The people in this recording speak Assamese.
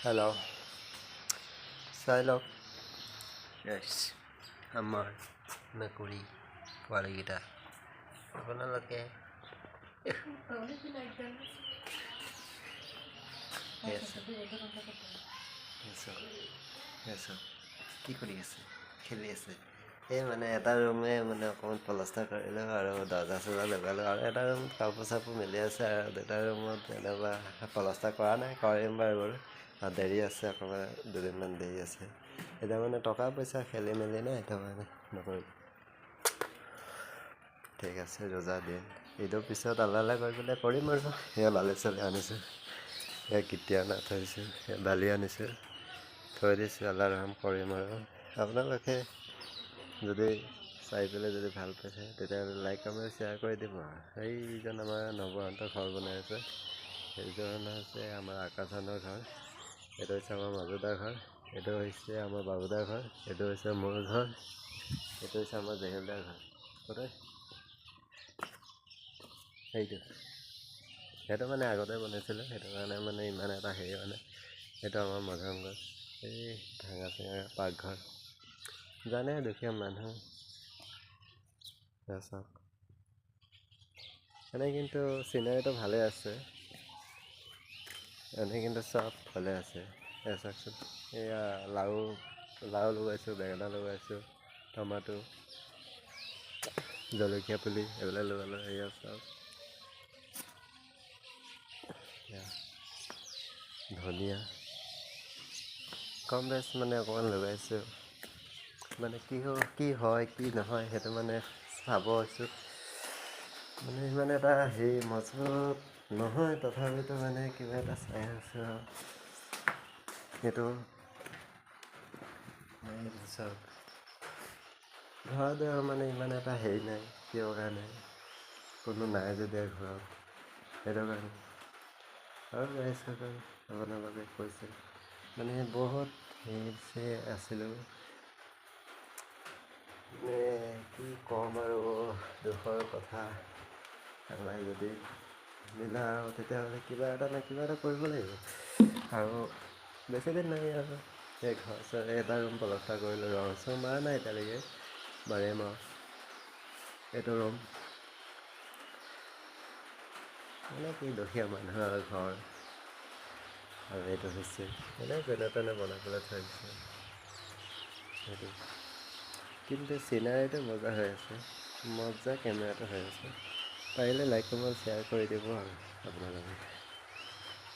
হেল্ল' চাই লওক আমাৰ মেকুৰী পোৱালীকেইটা আপোনালোকে কি কৰি আছে? খেলি আছে। এই মানে এটা ৰুমে মানে অকণমান প্লাষ্টাৰ কৰিলোঁ আৰু দৰ্জা চৰ্জা লগালোঁ আৰু এটা ৰুমত কাপোৰ চাপোৰ মেলি আছে আৰু দুটা ৰুমত এনেকুৱা প্লাষ্টাৰ কৰা নাই, কৰিম বাৰু দেৰি আছে, অকণমান দুদিনমান দেৰি আছে। এতিয়া মানে টকা পইচা খেলি মেলি নাই, সেইটো কাৰণে নকৰিম। ঠিক আছে, ৰোজা দিন ঈদৰ পিছত আল্লাহ গৈ পেলাই কৰিম আৰু সেয়া বালি চালি আনিছোঁ, সেয়া কেতিয়া থৈছোঁ, সেয়া বালি আনিছোঁ, থৈ দিছোঁ, আল্লাহ ৰহম কৰিম আৰু আপোনালোকে যদি চাই পেলাই যদি ভাল পাইছে তেতিয়াহ'লে লাইক কমেণ্ট শ্বেয়াৰ কৰি দিব। সেইজন আমাৰ নৱহঁতৰ ঘৰ বনাই আছে, সেইজন হৈছে আমাৰ আকাশনৰ ঘৰ, এইটো হৈছে আমাৰ মাজুদাৰ ঘৰ, এইটো হৈছে আমাৰ বাবুদাৰ ঘৰ, এইটো হৈছে মোৰ ঘৰ, এইটো হৈছে আমাৰ জেহেলদাৰ ঘৰ। সেইটো মানে আগতে বনাইছিলোঁ, সেইটো কাৰণে মানে ইমান এটা হেৰি হোৱা নাই। সেইটো আমাৰ মধুৰিআম গছ, এই ভাঙা চিঙা পাকঘৰ, জানে দুখীয়া মানুহ চাওক। এনেই কিন্তু চিনাৰীটো ভালে আছে, এনেই কিন্তু চব ভালে আছে। এয়া চাওকচোন, এয়া লাও লগাইছোঁ, বেঙেনা লগাইছোঁ, টমাটো, জলকীয়া পুলি এইবিলাক লগালোঁ। এয়া চাওক, ধনিয়া কম বেছ মানে অকণমান লগাইছোঁ, মানে কি হয় কি নহয় সেইটো মানে চাব হৈছোঁ। মানে ইমান এটা হেৰি মজবুত নহয়, তথাপিতো মানে কিবা এটা চাই আছোঁ আৰু সেইটো চাওক। ঘৰত মানে ইমান এটা হেৰি নাই, কিয় কাৰণে কোনো নাই যেতিয়া ঘৰত, সেইটো কাৰণে আৰু আপোনালোকে কৈছে মানে বহুত হেৰি আছিলোঁ, মানে কি ক'ম আৰু দুখৰ কথা। আল্লাই যদি মিলা আৰু তেতিয়াহ'লে কিবা এটা নহয় কিবা এটা কৰিব লাগিব আৰু বেছিদিন নাই আৰু এই ঘৰ চৰ এটা ৰুম প্লাষ্টাৰ কৰিলোঁ, ৰং চং মৰা নাই এতিয়ালৈকে, মাৰিম আৰু এইটো ৰুম মানে কি দুখীয়া মানুহৰ ঘৰ আৰু এইটো হৈছে এনেই যেনে তেনে বনাই পেলাই থৈ দিছে সেইটো। কিন্তু চিনাৰীটো মজা হৈ আছে, মজা কেমেৰাটো হৈ আছে। পাৰিলে লাইক কমেণ্ট শ্বেয়াৰ কৰি দিব আৰু আপোনালোকে।